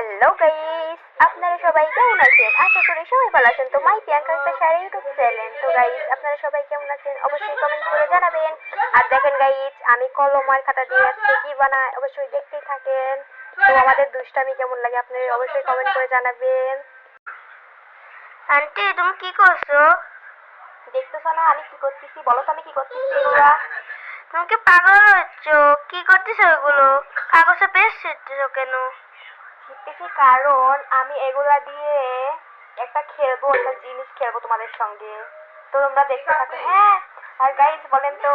Hello guys, আপনারা সবাই কেমন আছেন? আশা করি সবাই ভালো আছেন। তো মাই প্রিয়াঙ্কা স্যার ইউটিউব চ্যানেল। তো গাইস, আপনারা সবাই কেমন আছেন অবশ্যই কমেন্ট করে জানাবেন। আর দেখেন গাইস, আমি কলম আর খাতা দিয়ে আজকে কি বানাই অবশ্যই দেখতেই থাকেন। তো আমাদের দুষ্টামি কেমন লাগে আপনারা অবশ্যই কমেন্ট করে জানাবেন। আন্টি তুমি কি করছো? দেখতেছো না আমি কি করতেছি? বলো তো আমি কি করতেছি এগুলা? তুমি কি পাগল হচ্ছ? কি করতেছো এগুলো? কাগজে পেজ ছিটতেছো কেন? শিখতেছি কারণ আমি এগুলা দিয়ে একটা জিনিস খেলবো তোমাদের সঙ্গে। তো তোমরা দেখতে থাকো। হ্যাঁ, আর গাইজ বলেন তো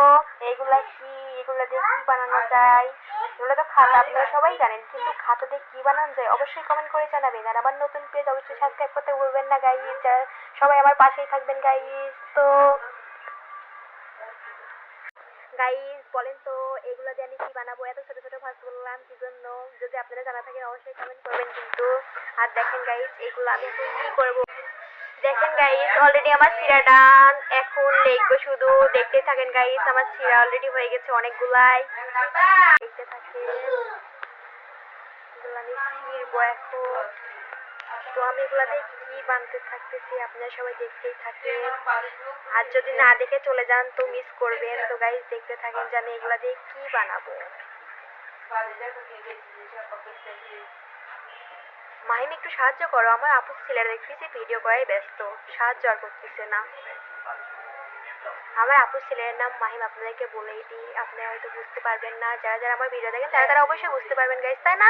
এগুলা কি, এগুলা দিয়ে কি বানানো যায়? এগুলো তো খাতা, আপনারা সবাই জানেন, কিন্তু খাতা দিয়ে কি বানানো যায় অবশ্যই কমেন্ট করে জানাবেন। আর আমার নতুন পেজ অবশ্যই সাবস্ক্রাইব করতে ভুলবেন না গাইজ। সবাই আমার পাশেই থাকবেন গাইজ। তো গাইজ বলেন তো এগুলো দিয়ে আমি কি বানাবো? এত ছোট ছোট ভাজ বললাম কি জন্য? যদি আপনারা জানা থাকেন অবশ্যই কমেন্ট করবেন কিন্তু। আর দেখেন গাইজ এগুলো আমি এখন কি করবো। দেখেন গাইজ অলরেডি আমার চিরা ডান, এখন লিখবো শুধু। দেখতে থাকেন গাইজ, আমার চিরা অলরেডি হয়ে গেছে অনেকগুলাই। দেখতে থাকেন, এগুলো আমি ছিড়বো এখন। তো আমি এগুলা দিয়ে কি বানতে থাকতেছি আপনারা সবাই দেখতেই থাকেন। আর যদি না দেখে চলে যান তো মিস করবেন। তো গাইজ দেখতে থাকেন যে আমি এগুলা দিয়ে কি বানাবো। মাহিম একটু সাহায্য করো, আমার আপু ছেলেরা দেখতেছি ভিডিও করাই ব্যস্ত, সাহায্য আর করতেছে না। আমার আপুর ছেলের নাম মাহিম, আপনাদেরকে বলেই দিই, আপনারা হয়তো বুঝতে পারবেন না। যারা যারা আমার ভিডিও দেখেন তারা অবশ্যই বুঝতে পারবেন গাইজ, তাই না?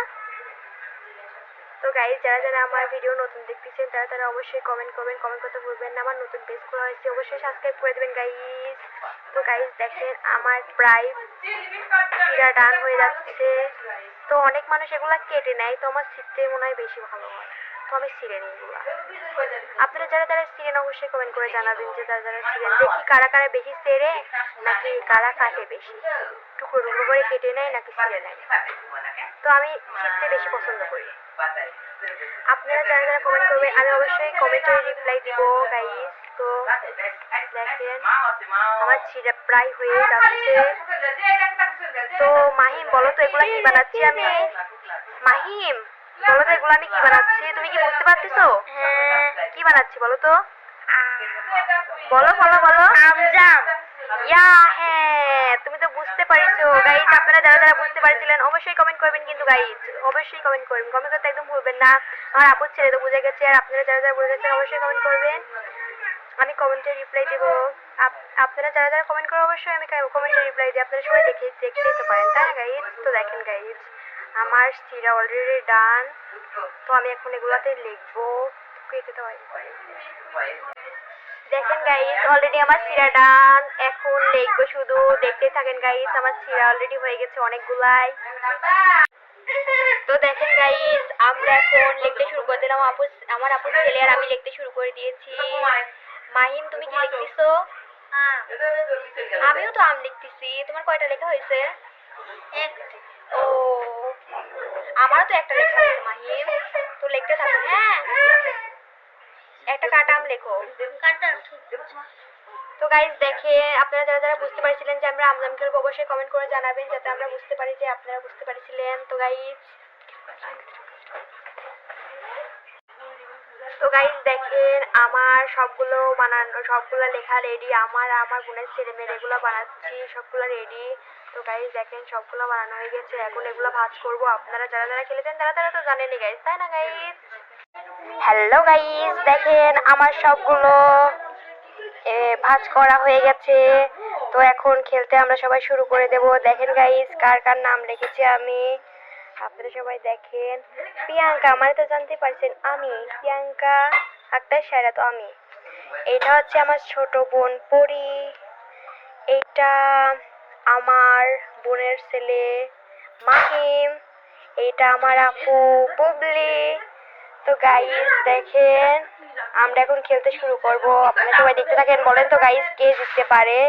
তো গাইজ যারা যারা আমার ভিডিও নতুন দেখতেছেন তারা অবশ্যই কমেন্ট করবেন, কমেন্ট করতে ভুলবেন না। আমার নতুন পেজ খোলা হয়েছে, অবশ্যই সাবস্ক্রাইব করে দেবেন গাইজ। তো গাইজ দেখেন আমার প্রায় চিরা ডান হয়ে যাচ্ছে। তো অনেক মানুষ এগুলা কেটে নেয়, তো আমার ছিঁড়তে মনে হয় বেশি ভালো হয়, তো আমি ছিঁড়ে নিই এগুলা। আপনারা যারা যারা ছিঁড়েন অবশ্যই কমেন্ট করে জানাবেন যে যারা যারা ছিঁড়েন, দেখি কারা কারা বেশি ছেড়ে নাকি কারা কাটে বেশি, টুকরো টুকরো করে কেটে নেয় নাকি ছিঁড়ে নেয়। তো আমি ছিঁড়তে বেশি পছন্দ করি। আপনারা যারা যারা কমেন্ট করবেন আমি অবশ্যই কমেন্টে রিপ্লাই দিব গাইস। তো দেখেন আমার ছিঁড়া প্রায় হয়ে যাচ্ছে। তো মাহিম বলো তো এগুলা কি বানাচ্ছি আমি? মাহিম বলো তো এগুলো আমি কি বানাচ্ছি? তুমি কি বুঝতে পারতেছো? হ্যাঁ। কি বানাচ্ছি বলো তো? বলো বলো বলো। আমজাম। ইয়া, হ্যাঁ তুমি তো বুঝতে পারছো গাইজ। আপনারা যারা যারা বুঝতে পারছিলেন অবশ্যই কমেন্ট করবেন কিন্তু গাইজ, অবশ্যই কমেন্ট করবেন, কমেন্ট করতে একদম ভুলবেন না। আমার আপুর ছেলে তো বুঝে গেছে, আর আপনারা যারা যারা বুঝে গেছেন অবশ্যই কমেন্ট করবেন, আমি কমেন্টে রিপ্লাই দেব। আপনারা যারা যারা কমেন্ট করে অবশ্যই আমি কমেন্টে রিপ্লাই দিই। আপনারা সবাই দেখতেই তো পারেন, তাই না গাইজ? তো দেখেন গাইজ আমার চিরা অলরেডি ডান। তো আমি এখন এগুলাতে লিখবো, কেটে তো হয়। দেখেন গাইস অলরেডি আমার চিরা ডান, এখন লিখবো শুধু। দেখতে থাকেন গাইস, আমার চিরা অলরেডি হয়ে গেছে অনেকগুলাই। তো দেখেন গাইস আমরা এখন লিখতে শুরু করে দিলাম। আমার আপুর ছেলে আর আমি লিখতে শুরু করে দিয়েছি। মাহিম তুমি কি লিখতেছো? আমিও তো আম লিখতেছি। তোমার কয়টা লেখা হয়েছে? ও, আমারও তো একটা লেখা হয়েছে মাহিম। তো লিখতে থাকো। হ্যাঁ, একটা কাটা আম লেখো। তো গাইজ দেখে আপনারা যারা যারা বুঝতে পারছিলেন যে আমরা আমজাম খেলবো অবশ্যই কমেন্ট করে জানাবেন যাতে আমরা বুঝতে পারি যে আপনারা বুঝতে পারছিলেন। তো গাইজ দেখেন আমার সবগুলো লেখা রেডি। আমার বোনের ছেলে মেয়ে এগুলো বানাচ্ছি, সবগুলো রেডি। তো গাইজ দেখেন সবগুলো বানানো হয়ে গেছে, এখন এগুলো ভাজ করবো। আপনারা যারা যারা খেলেছেন তারা তো জানেনই গাইজ, তাই না গাইজ? হ্যালো গাইজ দেখেন আমার সবগুলো ভাজ করা হয়ে গেছে। তো এখন খেলতে আমরা সবাই শুরু করে দেব। দেখেন গাইস কার কার নাম লিখেছি আমি, আপনারা সবাই দেখেন। প্রিয়াঙ্কা মানে তো জানতে পারছেন আমি প্রিয়াঙ্কা আক্তার সায়রা, তো আমি। এটা হচ্ছে আমার ছোট বোন পরি, এইটা আমার বোনের ছেলে মাহিম, এইটা আমার আপু বুবলি। তো গাইস দেখেন আমরা এখন খেলতে শুরু করব, আপনারা সবাই দেখতে থাকেন। বলেন তো গাইস কে জিততে পারে,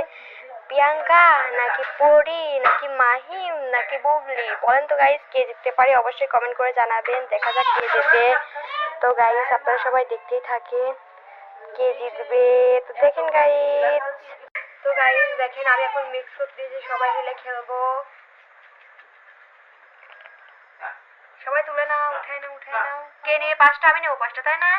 প্রিয়াঙ্কা নাকি পরি নাকি মাহিম নাকি বুবলি? বলেন তো গাইস কে জিততে পারে অবশ্যই কমেন্ট করে জানাবেন, দেখা যাক কে জিতে। তো গাইস আপনারা সবাই দেখতেই থাকেন কে জিতবে। তো দেখেন গাইস, তো গাইস দেখেন আমি এখন মিক্স করতে দিয়েছি, সবাই মিলে খেলবো। সবাই তুলে নাও, উঠাই নাও, উঠাই নাও। কে নিয়ে 5টা, আমি নেবো 5টা, তাই না?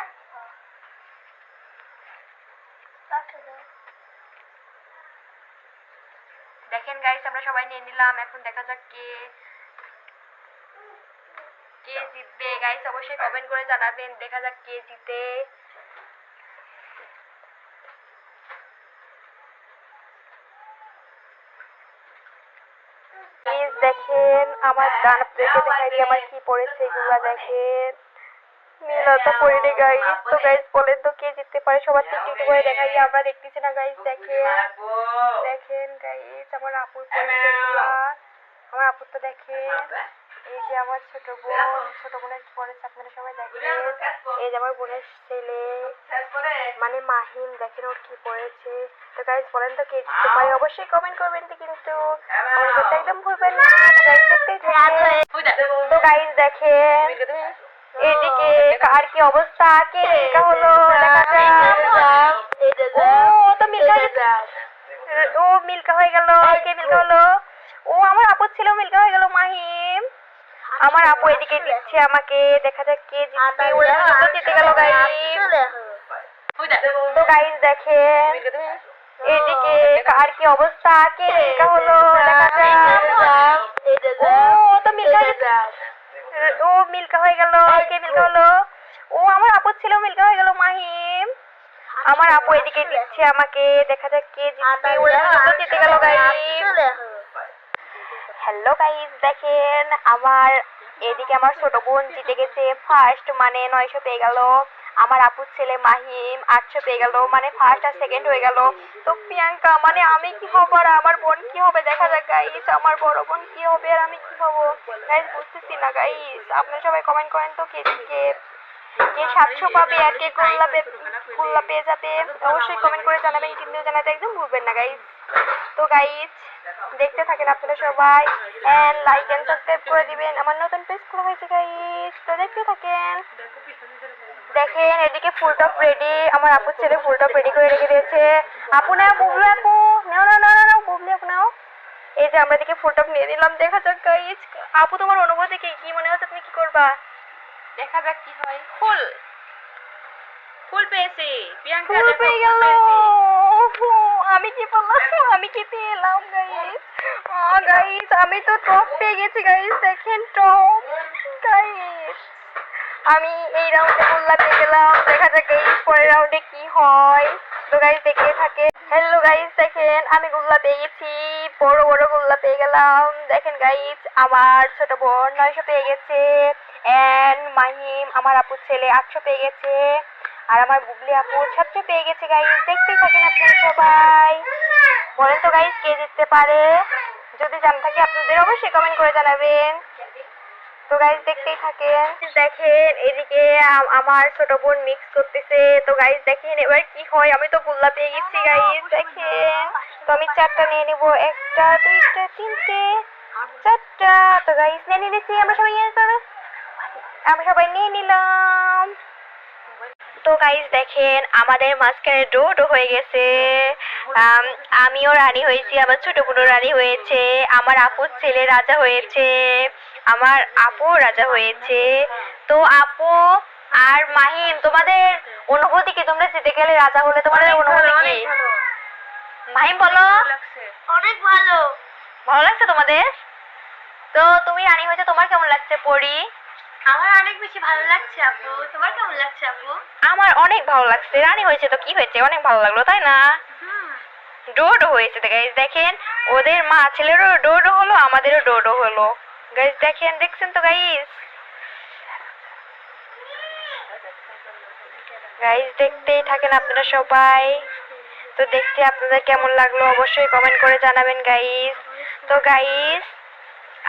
দেখেন গাইস আমরা সবাই নিয়ে নিলাম, এখন দেখা যাক কে জিতবে। গাইস অবশ্যই কমেন্ট করে জানাবেন, দেখা যাক কে জিতে। প্লিজ দেখেন আমার গান আপনাদেরকে দেখাই দিই আমার কি পড়েছে, এগুলা দেখেন। নীলা তো পড়েনি গাইস। তো গাইস বলেন তো কে জিততে পারে, সবার থেকে একটু করে দেখাই, আমরা দেখতেছি না গাইস। দেখেন গাইস আমার আপুর পড়েছে এগুলা, আমার আপুর তো দেখেন। এই যে আমার ছোট বোনের কি পড়েছে আপনারা সবাই দেখেন। এই যে আমার বোনের ছেলে মানে মাহিম, দেখেন ওর কি পড়েছে। তো গাইস বলেন তো কে জিততে পারে, অবশ্যই কমেন্ট করবেন কিন্তু কমেন্ট করতে একদম ভুলবেন না। গাইস দেখতেই থাকেন। তো গাইস দেখেন এদিকে কার কি অবস্থা, কে মিল্কা হলো দেখা যাক। ও তো মিল্কা হয়ে গেছে, ও মিল্কা হয়ে গেল। কে মিল্কা হলো? ও আমার আপুর ছিল মিল্কা হয়ে গেল মাহিম। আমার আপু এদিকে দিচ্ছে আমাকে, দেখা যাক কে জিতবে। ওরা তো জিতে গেল গাইস। তো গাইস দেখেন এদিকে কার কি অবস্থা, কে মিল্কা হলো দেখা যাক। ও তো মিল্কা হয়ে গেছে, ও মিল্কা হয়ে গেল। কে মিল্কা হলো? ও আমার আপুর ছিল মিল্কা হয়ে গেল মাহিম। আমার আপু এদিকে দিচ্ছে আমাকে, দেখা যাক কে জিতবে। ওরা তো জিতে গেল গাইস। হ্যালো গাইস দেখেন আমার এদিকে আমার ছোট বোন জিতে গেছে ফার্স্ট, মানে 900 পেয়ে গেল। আমার আপুর ছেলে মাহিম 800 পেয়ে গেল, মানে ফার্স্ট আর সেকেন্ড হয়ে গেল। তো প্রিয়াঙ্কা মানে আমি কি হব আর আমার বোন কি হবে দেখা যাক গাইস। আমার বড় বোন কি হবে আর আমি কি হব গাইস বুঝতেছি না গাইস। আপনারা সবাই কমেন্ট করেন তো কে কে 700 পাবে আর কে গোল্লা পেয়ে যাবে, অবশ্যই কমেন্ট করে জানাবেন কিন্তু জানাতে একদম ভুলবেন না গাইস। তো গাইস দেখতে থাকেন আপনারা সবাই, এন্ড লাইক এন্ড সাবস্ক্রাইব করে দিবেন, আমার নতুন পেজ খোলা হয়েছে গাইস। তো দেখতে থাকেন। দেখেন এদিকে ফুল টপ রেডি, আমার আপুর ছেলে ফুল টপ রেডি করে রেখে দিয়েছে। আপু নাও, বুবলু আপু নাও নাও নাও নাও, বুবলু আপু নাও। এই যে আমরা এদিকে ফুল টপ নিয়ে নিলাম, দেখা যাক গাইস। আপু তোমার অনুভূতি কি মনে হচ্ছে, তুমি কি করবা? দেখা যাক কি হয়। ফুল পেয়েছি প্রিয়াঙ্কা, ফুল দেখো পেয়ে ফুল গেল। পেয়েছি। আমি কি বললাম, আমি কি পেলাম গাইস। গাইস আমি তো টপ পেয়ে গেছি গাইস, দেখেন টপ গাইস। আমি এই রাউন্ডে গোল্লা পেয়ে গেলাম, দেখা যাক গাইস পরের রাউন্ডে কি হয়। তো গাইস দেখতে থাকে। হ্যালো গাইস দেখেন আমি গোল্লা পেয়ে গেছি, বড় বড় গোল্লা পেয়ে গেলাম। দেখেন গাইস আমার ছোট বোন 900 পেয়ে গেছে, এন্ড মাহিম আমার আপুর ছেলে 800 পেয়ে গেছে, আর আমার বুবলি আপু 700 পেয়ে গেছে গাইস। দেখতেই থাকেন আপনারা সবাই। বলেন তো গাইস কে জিততে পারে, যদি জানা থাকে আপনাদের অবশ্যই কমেন্ট করে জানাবেন। তো গাইস দেখতেই থাকেন। দেখেন এদিকে আমার ছোট বোন মিক্স করতেছে। তো গাইস দেখেন এবার কি হয়, আমি তো গোল্লা পেয়ে গেছি গাইস দেখেন। তো আমি 4টা নিয়ে নিব, 1টা 2টা 3টে 4টা। তো গাইস নিয়ে নিয়েছি, আমরা সবাই নিয়ে নিলাম। তো গাইস দেখেন আমাদের মাঝখানে ডো হয়ে গেছে। আমিও রানী হয়েছি, আমার ছোট বোনও রানী হয়েছে, আমার আপুর ছেলে রাজা হয়েছে, আমার আপু রাজা হয়েছে। তো আপু আর মাহিম তোমাদের অনুভূতি কি, তোমরা জিতে গেলে রাজা হলে তোমাদের অনুভূতি কি? মাহিম বলো। অনেক ভালো। ভালো লাগছে তোমাদের? তো তুমি রানী হয়েছে, তোমার কেমন লাগছে পরি? আমার অনেক বেশি ভালো লাগছে আপু, তোমার কেমন লাগছে আপু? আমার অনেক ভালো লাগছে, রানী হয়েছে তো কি হয়েছে, অনেক ভালো লাগলো তাই না? ডো হয়েছে গাইস দেখেন, ওদের মা ছেলেরও ডো হলো, আমাদেরও ডো হলো গাইস। দেখছেন তো গাইস। গাইস দেখতেই থাকেন আপনারা সবাই। তো দেখতে আপনাদের কেমন লাগলো অবশ্যই কমেন্ট করে জানাবেন গাইস। তো গাইস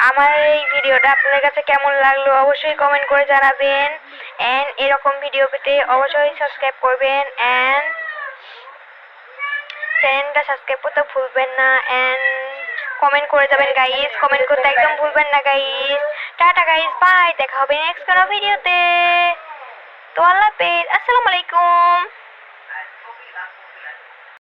আমার এই ভিডিওটা আপনাদের কাছে কেমন লাগলো অবশ্যই কমেন্ট করে জানাবেন, এন্ড এরকম ভিডিও পেতে অবশ্যই সাবস্ক্রাইব করবেন, এন্ড চ্যানেলটা সাবস্ক্রাইব করতে ভুলবেন না, এন্ড কমেন্ট করে যাবেন গাইস, কমেন্ট করতে একদম ভুলবেন না গাইস। টাটা গাইস, বাই, দেখা হবে নেক্সট কোনো ভিডিওতে। তো আল্লাহ হাফেজ, আসসালামু আলাইকুম।